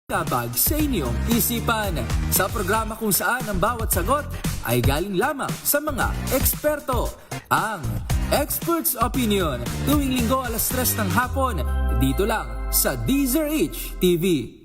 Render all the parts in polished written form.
Kabag sa inyong isipan sa programa kung saan ang bawat sagot ay galing lamang sa mga eksperto. Ang Expert's Opinion tuwing linggo alas 3 ng hapon dito lang sa DZRH TV.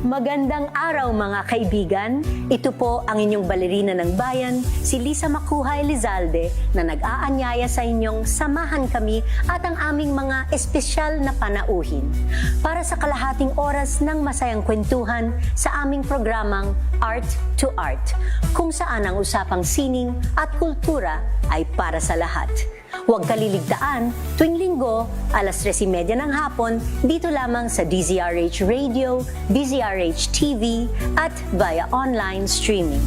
Magandang araw mga kaibigan. Ito po ang inyong balerina ng bayan, si Lisa Makuhay Lizalde, na nag-aanyaya sa inyong samahan kami at ang aming mga espesyal na panauhin para sa kalahating oras ng masayang kwentuhan sa aming programang Art to Art, kung saan ang usapang sining at kultura ay para sa lahat. Huwag kaliligtaan, tuwing linggo, alas 3:30 ng hapon, dito lamang sa DZRH Radio, DZRH TV, at via online streaming.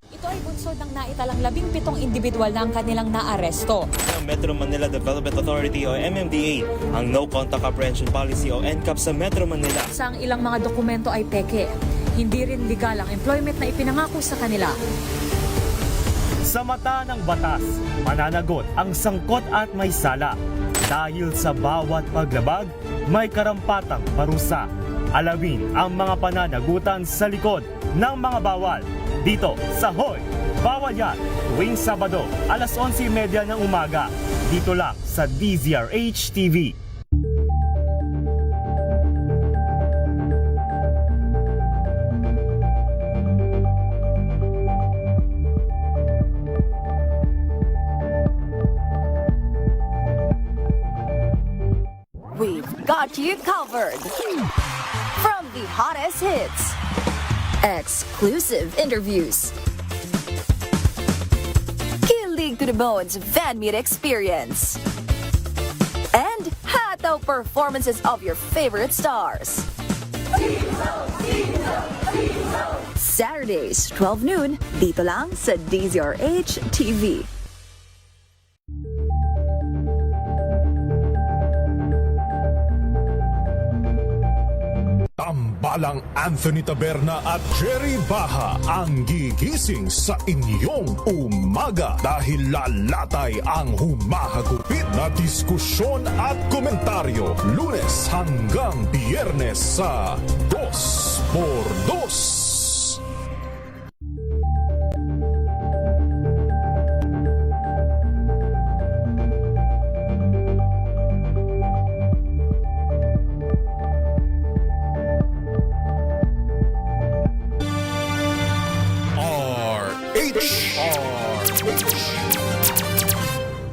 Ito ay bunsod ng naitalang 17 individual na ang kanilang naaresto. Ang Metro Manila Development Authority o MMDA ang No Contact Apprehension Policy o NCAP sa Metro Manila. Sa ang ilang mga dokumento ay peke. Hindi rin legal ang employment na ipinangako sa kanila. Sa mata ng batas, mananagot ang sangkot at may sala. Dahil sa bawat paglabag, may karampatang parusa. Alamin ang mga pananagutan sa likod ng mga bawal. Dito sa Hoy! Bawal Yan! Tuwing Sabado, alas 11:30 ng umaga. Dito lang sa DZRH TV. We've got you covered. From the hottest hits, exclusive interviews, kilig to the bones fan meet experience, and hataw performances of your favorite stars. Saturdays, 12 noon, dito lang sa DZRH TV. Tambalang Anthony Taberna at Jerry Baha ang gigising sa inyong umaga dahil lalatay ang humahagupit na diskusyon at komentaryo Lunes hanggang Biyernes sa 2x2.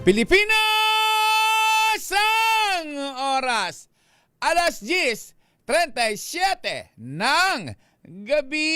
Pilipinas ang oras alas 10:37 ng gabi.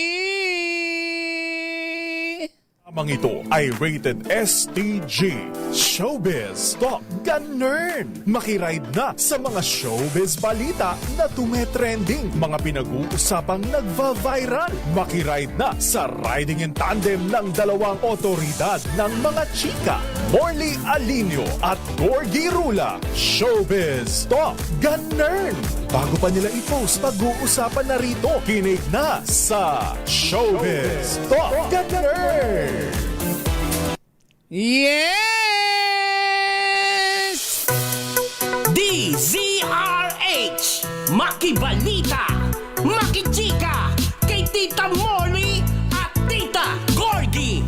Amang ito ay rated STG. Showbiz Talk Ganern. Makiride na sa mga showbiz balita na tumetrending. Mga pinag-uusapang nagva-viral. Makiride na sa riding in tandem ng dalawang otoridad ng mga chika. Morley Alinio at Gorgie Rula. Showbiz Talk Ganern. Bago pa nila i-post, pag-uusapan na rito. Kinig na sa Showbiz Talk Ganern. Yes! DZRH Makibalita, Makichika, kay Tita Molly at Tita Gorgie.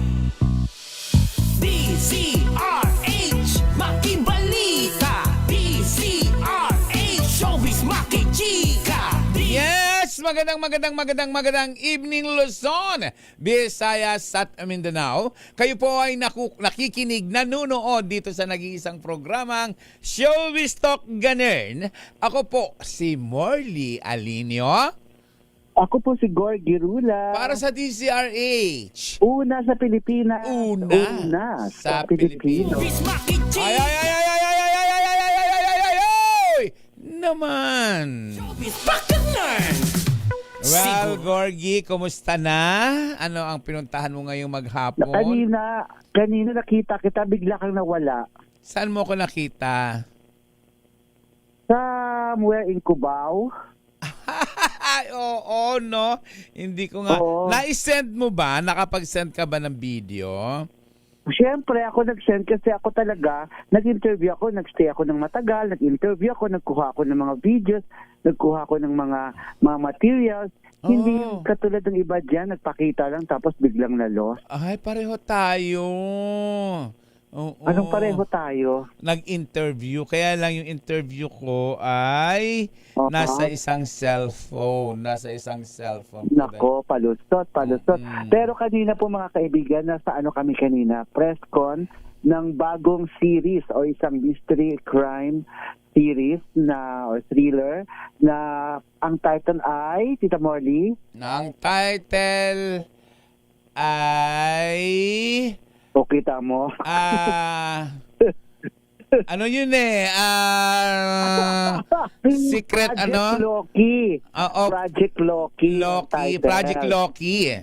DZRH Makibalita, DZRH Showbiz Makichika. Yes! Magandang evening Luzon, Visayas at Mindanao. Kayo po ay nakikinig, nanunood dito sa nag-iisang programang Showbiz Talk Ganern. Ako po si Morley Alinio. Ako po si Gorgie Rula. Para sa DZRH. Una sa Pilipinas. Una sa Pilipinas. Ay, ay, ay, ay, ay, ay, ay, ay, ay, ay, ay, ay, ay, ay, ay, naman. Well, Gorgie, kumusta na? Ano ang pinuntahan mo ngayong maghapon? Kanina nakita kita, bigla kang nawala. Saan mo ko nakita? Somewhere in Cubao. Ay, oo, no? Hindi ko nga. Oo. Na-send mo ba? Nakapag-send ka ba ng video? Siyempre, ako nag-send kasi ako talaga, nag-interview ako, nag-stay ako ng matagal, nag-interview ako, nagkuha ako ng mga videos, nagkuha ako ng mga materials. Hindi Oh. katulad ng iba dyan, nagpakita lang tapos biglang na-lost. Ay, pareho tayo. Oo. Anong pareho tayo? Nag-interview. Kaya lang yung interview ko ay nasa isang cellphone. Nako, palusot. Pero kanina po mga kaibigan, nasa ano kami kanina, press con ng bagong series o isang mystery crime series na or thriller na ang title ay, Tita Morley? Ang title ay... O kita mo? Ano yun eh? Secret Project ano? Loki. Project Loki.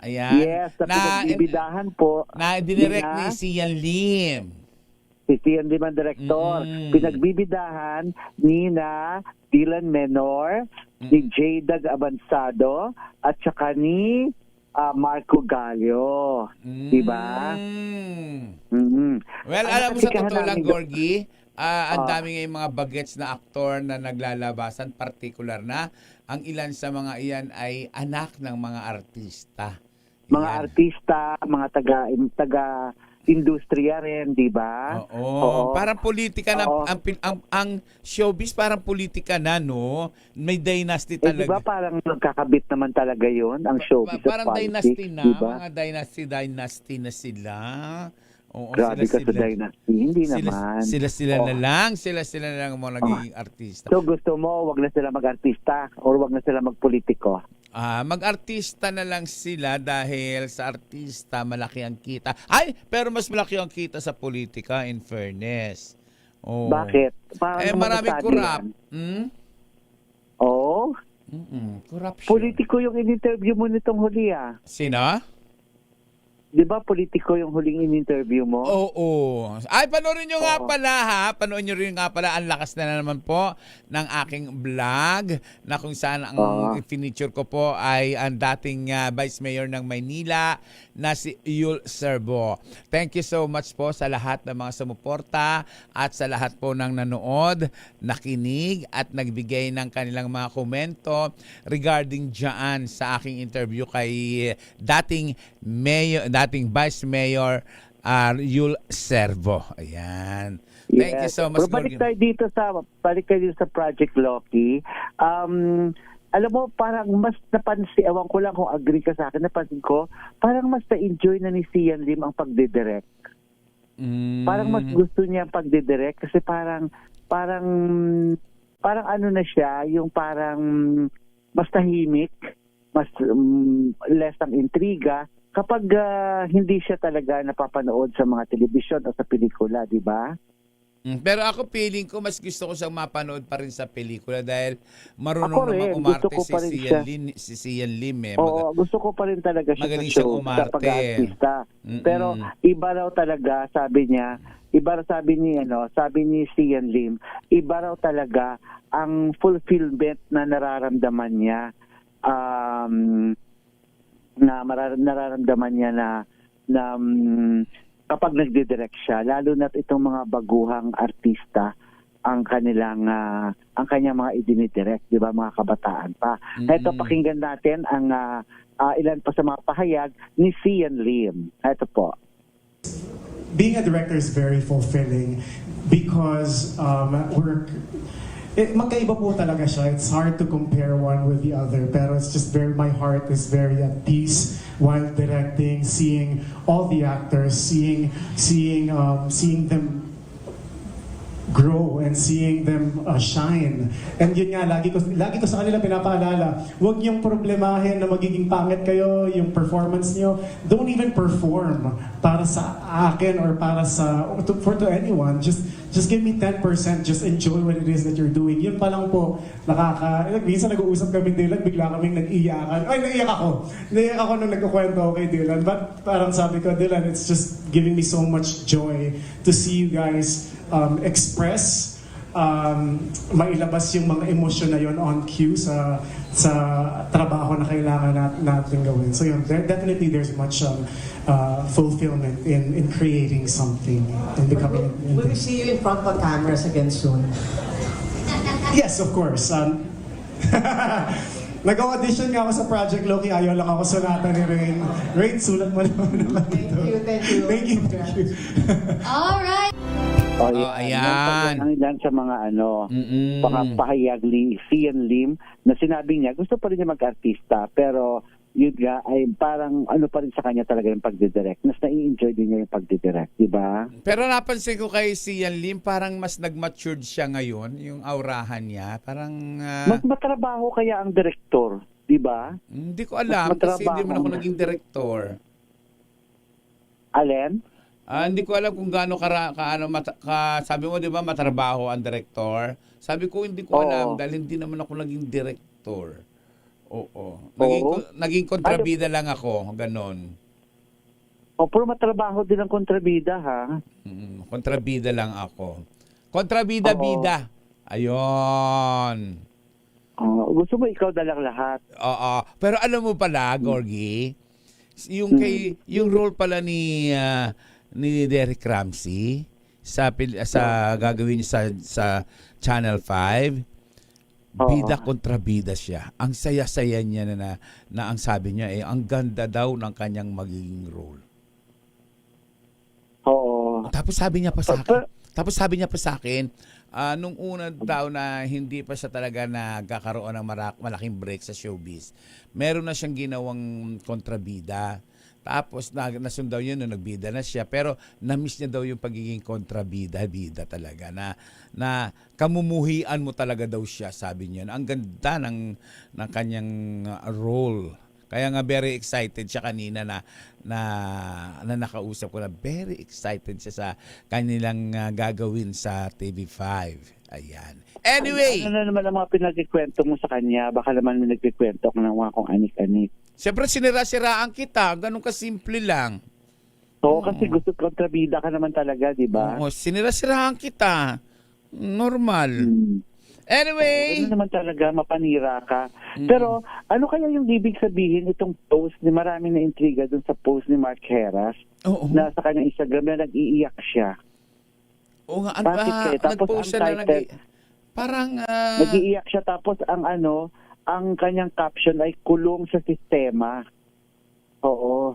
Ayan. Yes, na pinagbibidahan po. Na dinirect ni Sian Lim. Si Sian Lim ang director. Pinagbibidahan ni na Dylan Menor, ni Jaydag Abansado, at saka ni Marco Gallio. Diba? Well, alam mo sa totoo lang, Gorgie, ang dami ngayong mga bagets na aktor na naglalabasan, particular na. Ang ilan sa mga iyan ay anak ng mga artista. Mga artista, mga taga-industriya rin, di ba? Oo. Parang politika na, ang showbiz parang politika na, no? May dynasty talaga. Di ba parang nagkakabit naman talaga yon ang showbiz at parang politics, dynasty na, diba? mga dynasty na sila. Oo, Grabe ka sa dynasty. Hindi naman. Sila na lang ang mga naging artista. So gusto mo, wag na sila mag-artista or wag na sila mag-politiko? Mag-artista na lang sila dahil sa artista malaki ang kita. Ay, pero mas malaki ang kita sa politika, in fairness. Oh. Bakit? Maraming corrupt. Oo? Corruption. Politiko yung in-interview mo nitong huli, Sino? Di ba politiko yung huling in-interview mo? Oo. Ay, panoorin nyo nga pala ha. Panoorin nyo rin nga pala. Ang lakas na naman po ng aking vlog na kung saan ang feature ko po ay ang dating Vice Mayor ng Maynila na si Yul Serbo. Thank you so much po sa lahat ng mga sumuporta at sa lahat po ng nanood, nakinig at nagbigay ng kanilang mga komento regarding dyan sa aking interview kay dating Vice Mayor Yul Serbo. Ayan. Thank you so much. Pero balik tayo dito sa Project Loki. Alam mo, parang mas napansin, ewan ko lang kung agree ka sa akin, napansin ko, parang mas na-enjoy na ni Sian Lim ang pagdidirect. Parang mas gusto niya ang pagdidirect kasi parang ano na siya, yung parang mas tahimik, mas less ang intriga, kapag hindi siya talaga napapanood sa mga telebisyon o sa pelikula, di ba? Pero ako feeling ko mas gusto ko siyang mapanood pa rin sa pelikula dahil marunong naman umarte si Sian Lim eh. Oo, gusto ko pa rin talaga siya sa show, sa pag-artista. Pero iba raw talaga, sabi ni Sian Lim, iba raw talaga ang fulfillment na nararamdaman niya na kapag nagdidirect siya, lalo na itong mga baguhang artista ang kanyang mga idinidirect, di ba, mga kabataan pa. Ito, pakinggan natin ang ilan pa sa mga pahayag ni Sian Lim. Ito po. Being a director is very fulfilling because magkaiba po talaga siya. It's hard to compare one with the other, pero it's just my heart is very at peace while directing, seeing all the actors, seeing them grow and seeing them shine. And yun nga, lagi ko sa kanila pinapaalala, huwag niyong problemahin na magiging pangit kayo, yung performance niyo. Don't even perform para sa akin or para to anyone. Just just give me 10%, just enjoy what it is that you're doing. Yun pa lang po, minsan nag-uusap kami Dylan, bigla kaming nag-iyakan. Ay, naiyak ako nung nagkukwento kay Dylan. But parang sabi ko, Dylan, it's just giving me so much joy to see you guys express, mailabas yung mga emosyon na yun on cue sa trabaho na kailangan natin gawin. So yun, definitely there's much fulfillment in creating something and becoming. Will we see you in front of cameras again soon? Yes, of course. Nag-audition nga ako sa Project Loki, ayaw lang ako sulatan ni Rain. Rain, sulat mo naman dito. Thank you. Thank you. Alright. Ayan. Ang ilan sa mga mga pahayag ni Sian Lim na sinabi niya, gusto pa rin niya mag-artista, pero yun nga ay parang pa rin sa kanya talaga yung pagdidirect. Mas nai-enjoy din niya yung pagdidirect, di ba? Pero napansin ko kay Sian Lim, parang mas nag-matured siya ngayon, yung aurahan niya. Parang... mas matrabaho kaya ang direktor, di ba? Hindi ko alam kasi hindi man ako naging direktor. Alin? Hindi ko alam kung gaano sabi mo 'di ba matrabaho ang direktor. Sabi ko hindi ko alam dahil hindi naman ako naging direktor. Oo. Naging kontrabida lang ako, ganon. Pero matrabaho din ang kontrabida, ha? Kontrabida lang ako. Kontrabida-bida. Ayun. Gusto mo ikaw na lang lahat. Oo. Pero alam mo pala, Gorgie, yung role pala ni Derek Ramsey sa gagawin niya sa Channel 5, bida kontra bida siya. Ang saya-saya niya na ang sabi niya ang ganda daw ng kanyang magiging role. Oo. Tapos sabi niya pa sa akin, nung una daw na hindi pa siya talaga nagkakaroon ng malaking break sa showbiz, meron na siyang ginawang kontrabida. Tapos nasundaw yun nung nagbida na siya, pero na-miss niya daw yung pagiging kontrabida-bida talaga na kamumuhian mo talaga daw siya, sabi niya. Ang ganda ng kanyang role. Kaya nga very excited siya kanina na nakausap ko na very excited siya sa kanilang gagawin sa TV5. Ayan. Anyway! Ano naman ang mga pinagkikwento mo sa kanya? Baka naman may nagkikwento ko ng mga kung anik-anik. Siyempre, sinira-siraan kita. Ganun kasimple lang. Oo, kasi gusto kontrabida ka naman talaga, di ba? Oo, sinira-siraan kita. Normal. Anyway. Ano naman talaga, mapanira ka. Pero, ano kaya yung ibig sabihin itong post ni maraming na intriga dun sa post ni Mark Heras na sa kanyang Instagram na nag-iiyak siya? Oo nga, bakit kaya? Tapos nag-post siya na parang... nag-iiyak siya tapos ang kanyang caption ay kulong sa sistema. Oo.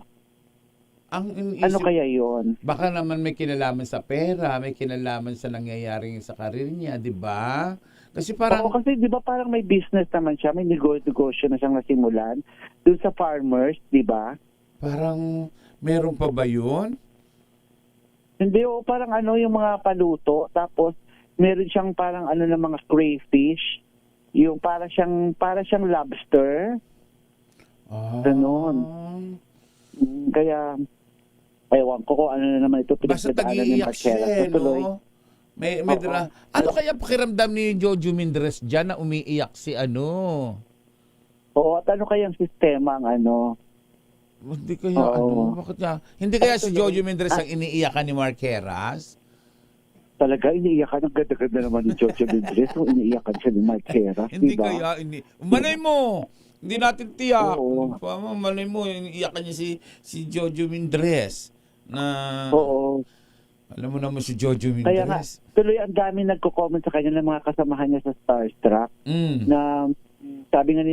Ano kaya yon? Baka naman may kinalaman sa pera, may kinalaman sa nangyayaring sa karir niya, di ba? Kasi parang... kasi di ba parang may business naman siya, may negosyo na siyang nasimulan dun sa farmers, di ba? Parang meron pa ba yun? Hindi, parang yung mga paluto, tapos meron siyang parang ng mga crayfish, yung para siyang lobster. Ganon. Kaya, ewan ko kung ano na naman ito. Basta tag-iiyak siya, no? Ano kaya pakiramdam ni Jojo Mindres dyan na umiiyak si Oo, at ano kayang sistema ang Hindi kaya bakit niya? Hindi kaya si Jojo Mindres ang iniiyakan ni Mark Heras? Talaga, iniiyakan. Ang ganda-ganda naman ni Jojo Mindres. Iniiyakan siya ni Mark Heras, hindi diba? Kaya, malay mo! Hindi natin tiyak. Malay mo, iniiyakan niya si Jojo Mindres. Oo. Alam mo naman si Jojo Mindres. Kaya nga, tuloy ang dami nagko-comment sa kanya ng mga kasamahan niya sa Starstruck. Na sabi nga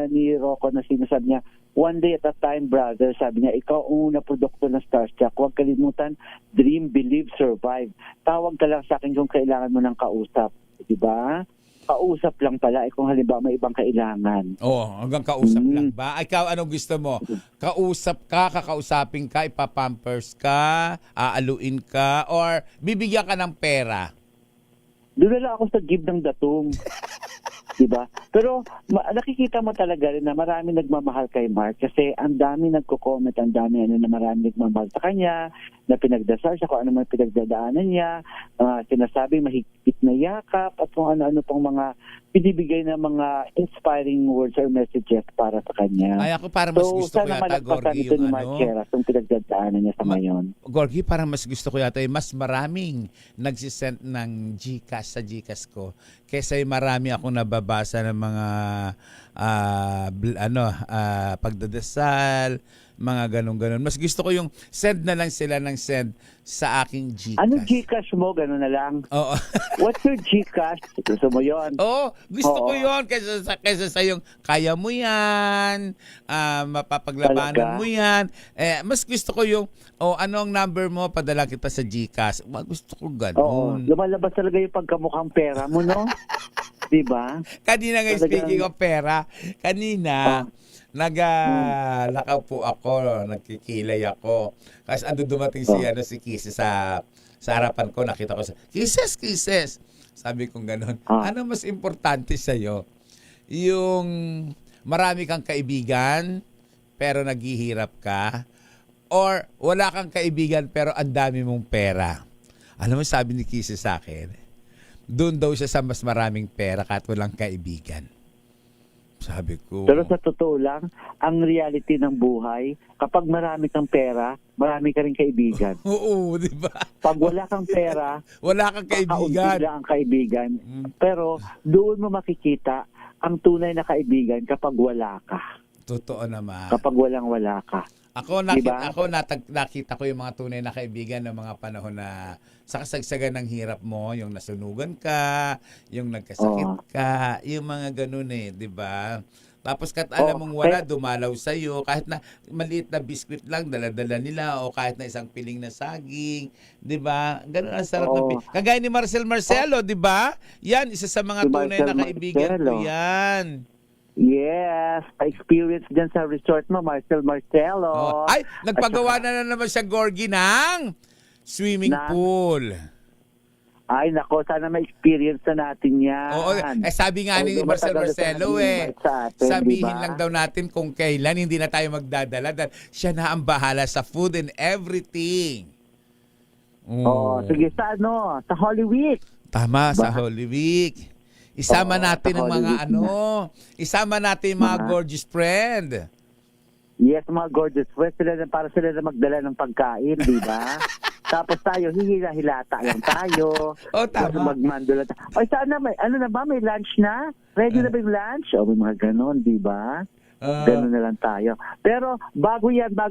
ni Rocco na sinasabi niya, one day at a time, brother. Sabi niya, ikaw ang una produkto ng Starstruck. Huwag kalimutan, dream, believe, survive. Tawag ka lang sa akin kung kailangan mo ng kausap. Diba? Kausap lang pala. Kung halimbawa may ibang kailangan. Hanggang kausap lang ba? Ikaw, anong gusto mo? Kausap ka, kakausapin ka, ipapampers ka, aaluin ka, or bibigyan ka ng pera? Doon na lang ako sa give ng datong. Diba? Pero nakikita mo talaga rin na marami nagmamahal kay Mark kasi ang dami nagko-comment, ang dami na marami nagmamahal sa kanya, na pinagdasal siya, kung ano man pinagdadaanan niya, sinasabi mahigpit na yakap, at kung ano-ano pang mga binibigay na mga inspiring words or messages para sa kanya. Ay, ako parang mas gusto ko sana yata, malagpasan Gorgie, ito ni yung Marcheras, yung pinagdadaanan niya sa ngayon. Gorgie, parang mas gusto ko yata mas maraming nagsisend ng GCash sa GCash ko kaysa yung marami akong nababasa ng mga pagdadasal, mga ganun-ganun. Mas gusto ko yung send na lang sila ng send sa aking GCash. Ano Gcash mo? Ganun na lang? Oo. What's your Gcash? Gusto mo yun? Oo, gusto ko Oo. yun kaysa sa yung kaya mo yan, mapapaglabanan Talaga? mo yan. Mas gusto ko yung, ano ang number mo, padala kita sa GCash. Gusto ko Oo. ganun. Lumalabas talaga yung pagkamukhang pera mo, no? Diba? Kanina nga, Talagang- speaking of pera, kanina, nakaw po ako, nagkikilay ako. Kasi ando dumating si Kisses sa harapan ko, nakita ko Kisses! Sabi kong ganun, ano mas importante sa'yo? Yung marami kang kaibigan, pero naghihirap ka? Or wala kang kaibigan, pero ang dami mong pera? Alam mo, sabi ni Kisses sa akin, doon daw siya sa mas maraming pera kahit walang kaibigan. Sabi ko. Pero sa totoo lang, ang reality ng buhay, kapag marami kang pera, marami ka rin kaibigan. Oo, di ba? Pag wala kang pera, wala kang kaibigan. kaunti lang ang kaibigan. Pero doon mo makikita ang tunay na kaibigan kapag wala ka. Totoo naman. Kapag walang-wala ka. Ako Diba? nakita ko yung mga tunay na kaibigan ng mga panahon na sa kasagsagan ng hirap mo, yung nasunugan ka, yung nagkasakit ka, yung mga ganun di ba? Tapos kahit alam mong wala, dumalaw sa'yo, kahit na maliit na biskwit lang, dala-dala nila, o kahit na isang piling na saging, di ba? Ganun ang sarap na kagaya ni Marcelo, di ba? Yan, isa sa mga tunay na kaibigan ko yan. Yes, experience dyan sa resort mo, Marcelo. Ay, nagpagawa na naman siya, Gorgie, ng swimming pool. Ay, nako, sana ma-experience na natin yan. Oo, sabi nga ni Marcelo, sabihin lang daw natin kung kailan hindi na tayo magdadala dahil siya na ang bahala sa food and everything. Sige, sa Holy Week. Tama, sa Holy Week. Isama natin ang mga isama natin yung mga gorgeous friend. Yes, mga gorgeous friends, para sila na magdala ng pagkain, di ba? Tapos tayo, hihila-hilata lang tayo. Tama. Magmando lang tayo. Ay, sana may lunch na? Ready na ba yung lunch? May mga ganon, di ba? Ganun na lang tayo. Pero bago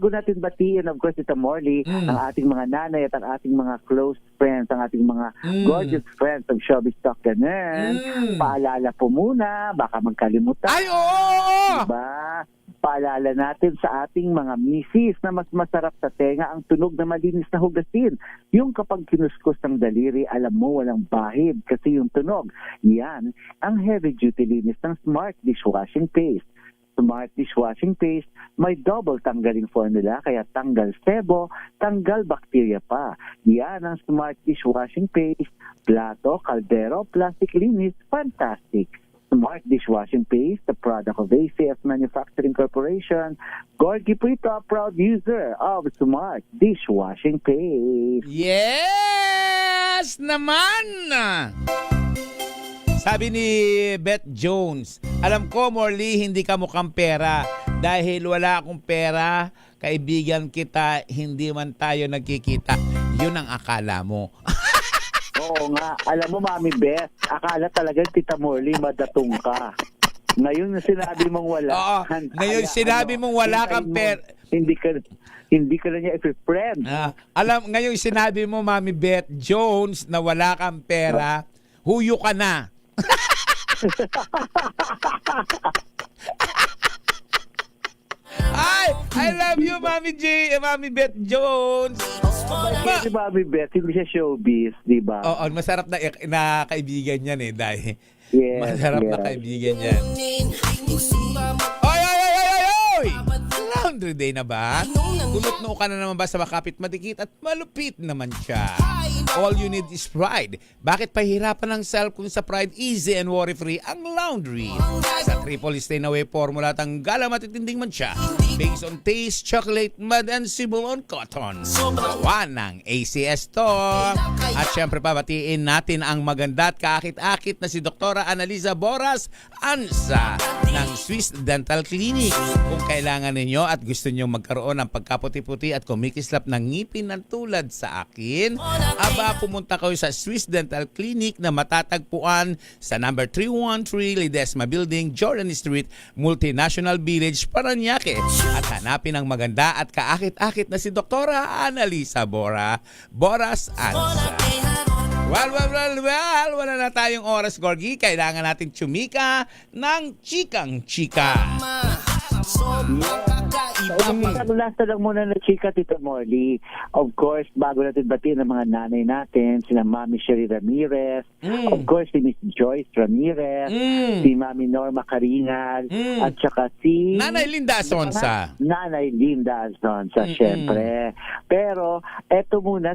natin batiin, of course, Tita Morley, ang ating mga nanay at ang ating mga close friends, ang ating mga gorgeous friends of Showbiz Talk Ganun. Paalala po muna, baka magkalimutan. Ay, oo! Diba? Paalala natin sa ating mga misis na mas masarap sa tenga ang tunog na malinis na hugasin. Yung kapag kinuskus ng daliri, alam mo walang bahid kasi yung tunog. Yan ang heavy-duty linis ng Smart Dishwashing Paste. Smart Dishwashing Paste, may double tanggaling formula kaya tanggal sebo, tanggal bakterya pa. Yan ang Smart Dishwashing Paste, plato, kaldero, plastic linis, fantastic. Smart Dishwashing Paste, the product of ACF Manufacturing Corporation. Gorgie Prito, proud user of Smart Dishwashing Paste. Yes naman! Sabi ni Beth Jones, alam ko, Morley, hindi ka mukhang pera. Dahil wala akong pera, kaibigan kita, hindi man tayo nagkikita. Yun ang akala mo. Oo nga. Alam mo, Mami Beth, akala talaga Tita Morley madatong ka. Ngayon na sinabi mong wala. Oo, ngayon sinabi mong wala kang pera. Hindi ka na niya i-friend. Ngayon sinabi mo, Mami Beth Jones, na wala kang pera, huyo ka na. I love you, Mami Beth Jones. Si Mami Beth, hindi siya showbiz, di ba? Oo, masarap na kaibigan yan dahil masarap na kaibigan yan. Oy! laundry day na ba? Kunot-no ka na naman ba sa makapit madikit at malupit naman siya? All you need is Pride. Bakit pahirapan ng self kung sa Pride easy and worry-free ang laundry? Sa triple stain away formula, tanggal ang matitinding mancha. Based on taste, chocolate, mud, and Cebullon cotton. Gawa ng ACS to. At syempre batiin natin ang maganda at kaakit-akit na si Dr. Annalisa Boras Ansa ng Swiss Dental Clinic. Kung kailangan ninyo at gusto nyo magkaroon ng pagkaputi-puti at kumikislap ng ngipin ng tulad sa akin, aba pumunta kayo sa Swiss Dental Clinic na matatagpuan sa number 313 Ledesma Building, Jordan Street, Multinational Village, Parañaque. At hanapin ang maganda at kaakit-akit na si Dr. Annalisa Boras Ansa. Well, wala na tayong oras, Gorgie. Kailangan natin tsumika ng chikang-chika. Last lang muna na chika, Tito Morley. Of course, bago natin batiin ang mga nanay natin, sina Mami Sherry Ramirez, of course, si Miss Joyce Ramirez, si Mami Norma Carinal, at saka si Nanay Linda Asonsa. Nanay Linda Asonsa, syempre. Pero, eto muna,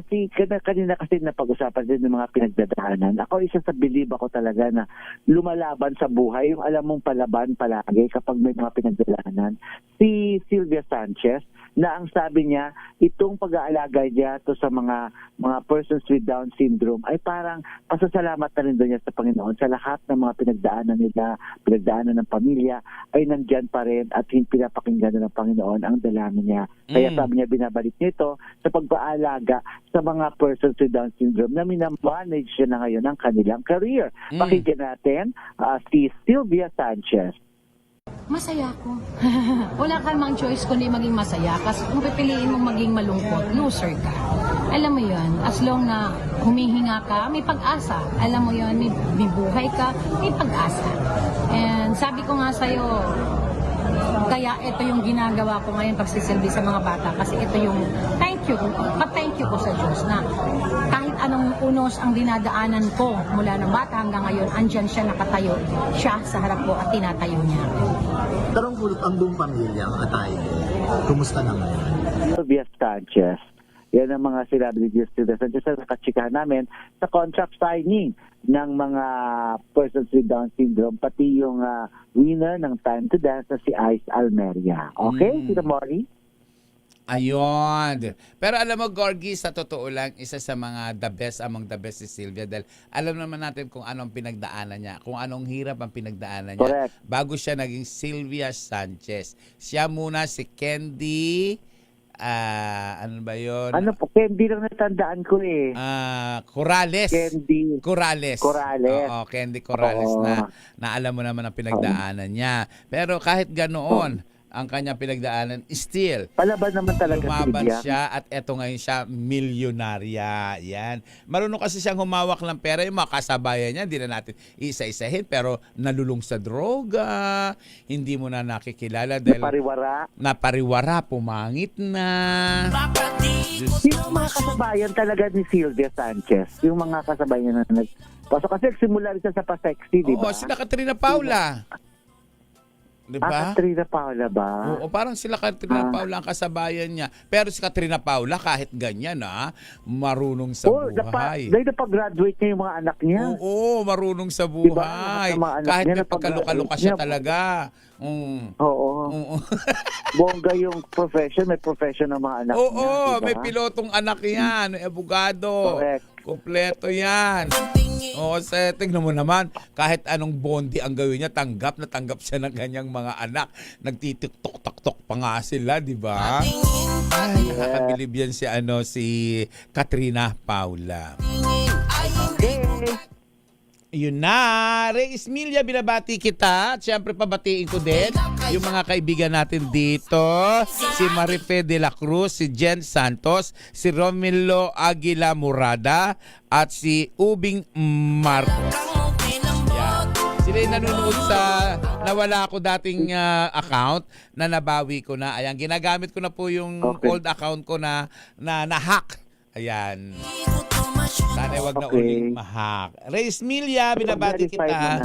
kanina kasi napag-usapan din ng mga pinagdadaanan. Ako, isa sa believe ako talaga na lumalaban sa buhay, yung alam mong palaban palagi kapag may mga pinagdadaanan. Si Sylvia Sanchez, na ang sabi niya, itong pag-aalaga niya to sa mga persons with Down syndrome ay parang pasasalamat na rin doon niya sa Panginoon sa lahat ng mga pinagdaanan nila, pinagdaanan ng pamilya, ay nandyan pa rin at pinapakinggan na ng Panginoon ang dalangin niya. Kaya sabi niya, binabalik niya ito sa pagpaalaga sa mga persons with Down syndrome na minamanage siya na ngayon ang kanilang career. Pakinggan natin si Sylvia Sanchez. Masaya ako. Wala ka namang choice kundi maging masaya kasi kung pipiliin mong maging malungkot, loser ka. Alam mo yon, as long na humihinga ka, may pag-asa. Alam mo yon, may buhay ka, may pag-asa. And sabi ko nga sa'yo, kaya ito yung ginagawa ko ngayon pagsisilbi sa mga bata kasi ito yung thank you ko sa Diyos na kahit anong unos ang dinadaanan ko mula ng bata hanggang ngayon, andyan siya nakatayo, siya sa harap ko at tinatayo niya. Tarong pulot ang buong pamilya, ang atay. Kumusta naman? Sylvia Sanchez. Yan ang mga sinabi ni Sylvia Sanchez sa nakachikahan namin sa contract signing ng mga persons with Down syndrome, pati yung winner ng Time to Dance na si Ice Almeria. Okay, Tito Mori? Ayun. Pero alam mo, Gorgie, sa totoo lang, isa sa mga the best among the best si Sylvia dahil alam naman natin kung anong pinagdaanan niya, kung anong hirap ang pinagdaanan niya. Correct. Bago siya naging Sylvia Sanchez. Siya muna si Candy, ano ba yun? Ano po, Candy lang natandaan ko eh. Corrales. Candy. Corrales. Oo, Candy Corrales na alam mo naman ang pinagdaanan niya. Pero kahit ganoon, ang kanyang pinagdaanan, still, palaban naman talaga lumaban siya at eto ngayon siya, milyonarya. Yan. Marunong kasi siyang humawak ng pera, yung mga kasabayan niya, hindi na natin isa-isahin, pero nalulung sa droga, hindi mo na nakikilala dahil napariwara, pumangit na. Yung mga kasabayan talaga ni Sylvia Sanchez, yung mga kasabayan na pasok kasi simula rin siya sa pa-sexy, di ba? Oo, sila Katrina Paula. Diba? Katrina Paula ba? Oo, parang sila Katrina Paula ang kasabayan niya. Pero si Katrina Paula, kahit ganyan marunong sa buhay. Dahil napag-graduate niya yung mga anak niya. Oo, marunong sa buhay. Diba? Kahit may pagkaluka-luka siya talaga. Oo. Bongga yung profession, may profession ng mga anak niya. Oo, diba? may pilotong anak yan, abogado. Correct. Kompleto yan. Oo, tingnan mo naman, kahit anong bondi ang gawin niya, tanggap siya ng kanyang mga anak. Nagtitiktok-tok pa nga sila, di ba? Ay, nakakabilib yan si Katrina Paula. Yun na, Reyes Emilia, binabati kita. Siyempre, pabatiin ko din yung mga kaibigan natin dito. Si Marife de la Cruz, si Jen Santos, si Romelo Aguila Murada, at si Ubing Marcos. Yan. Sila yung nanonood sa nawala ko dating account na nabawi ko na. Ayan, ginagamit ko na po yung old account ko na hack. Ayan. Sana wag na uling mahak. Reyes Emilia, binabati kita.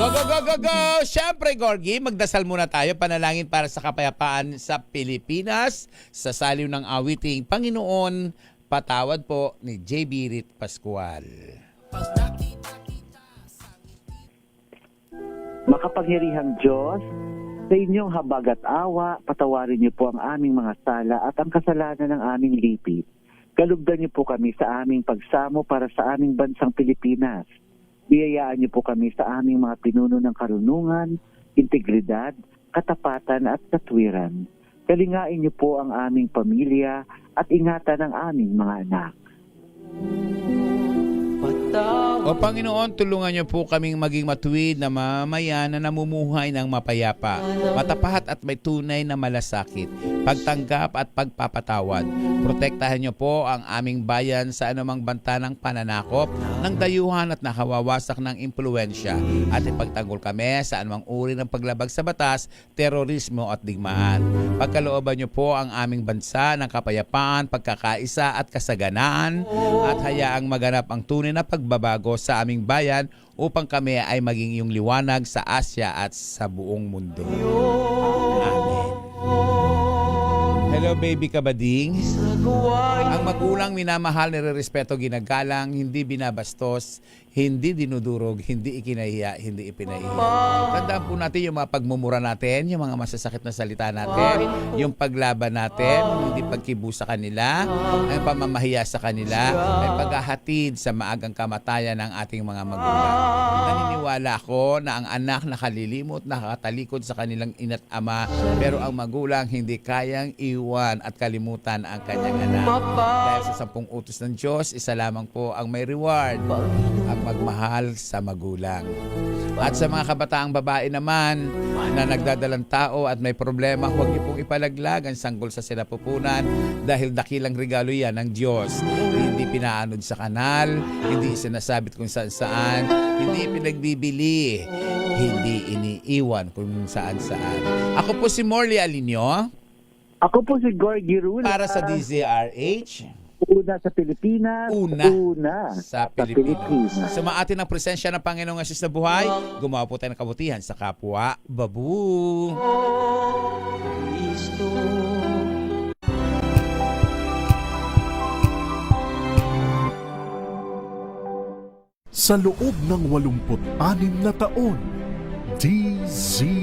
Go, go, go, go, go! Siyempre, Gorgie, magdasal muna tayo. Panalangin para sa kapayapaan sa Pilipinas. Sa saliw ng awiting Panginoon, patawad po ni J.B. Rit Pascual. Makapangyarihang Diyos, sa inyong habag at awa, patawarin niyo po ang aming mga sala at ang kasalanan ng aming lipi. Kalugdan niyo po kami sa aming pagsamo para sa aming bansang Pilipinas. Biyayaan niyo po kami sa aming mga pinuno ng karunungan, integridad, katapatan at katwiran. Kalingain niyo po ang aming pamilya at ingatan ang aming mga anak. O Panginoon, tulungan niyo po kaming maging matuwid na mamayan na namumuhay ng mapayapa, matapat at may tunay na malasakit, pagtanggap at pagpapatawad. Protektahan niyo po ang aming bayan sa anumang banta ng pananakop, ng dayuhan at nakawawasak ng impluensya, at ipagtanggol kami sa anumang uri ng paglabag sa batas, terorismo at digmaan. Pagkalooban niyo po ang aming bansa ng kapayapaan, pagkakaisa at kasaganaan, at hayaang maganap ang tunay na pagbabago sa aming bayan upang kami ay maging iyong liwanag sa Asya at sa buong mundo. Amen. Hello baby kabading. Ang magulang minamahal, nirerespeto, ginagalang, hindi binabastos, hindi dinudurog, hindi ikinahiya, hindi ipinahiya. Tandaan po natin yung mga pagmumura natin, yung mga masasakit na salita natin, yung paglaban natin, hindi pagkibu sa kanila, ang pamamahiya sa kanila, ay paghahatid sa maagang kamatayan ng ating mga magulang. Naniniwala ako na ang anak nakalilimot, nakatalikod sa kanilang ina't ama, pero ang magulang hindi kayang iwan at kalimutan ang kanyang anak. Dahil sa 10 utos ng Diyos, isa lamang po ang may reward, ang magmahal sa magulang. At sa mga kabataang babae naman na nagdadalang tao at may problema, huwag niyo pong ipalaglag ang sanggol sa sinapupunan dahil dakilang regalo yan ng Diyos. Hindi pinaanod sa kanal, hindi sinasabit kung saan-saan, hindi pinagbibili, hindi iniiwan kung saan-saan. Ako po si Morley Alinio. Ako po si Gorgie Rula. Para sa DZRH. Una sa Pilipinas. Una sa Pilipinas. Sumaatin ang presensya ng Panginoong Hesus na buhay. Gumawa po tayo ng kabutihan sa kapwa. Babu! Sa loob ng 86 na taon, DZRH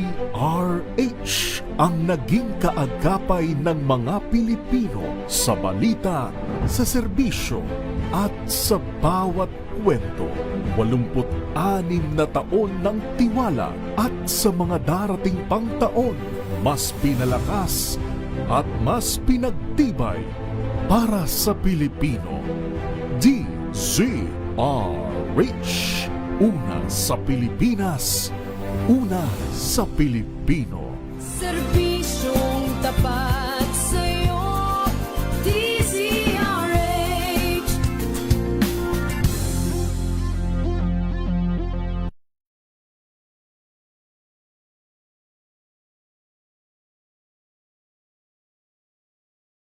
ang naging kaagapay ng mga Pilipino sa balita, sa serbisyo at sa bawat kwento. 86 na taon ng tiwala at sa mga darating pang taon, mas pinalakas at mas pinagtibay para sa Pilipino. DZRH, una sa Pilipinas, una sa Pilipino.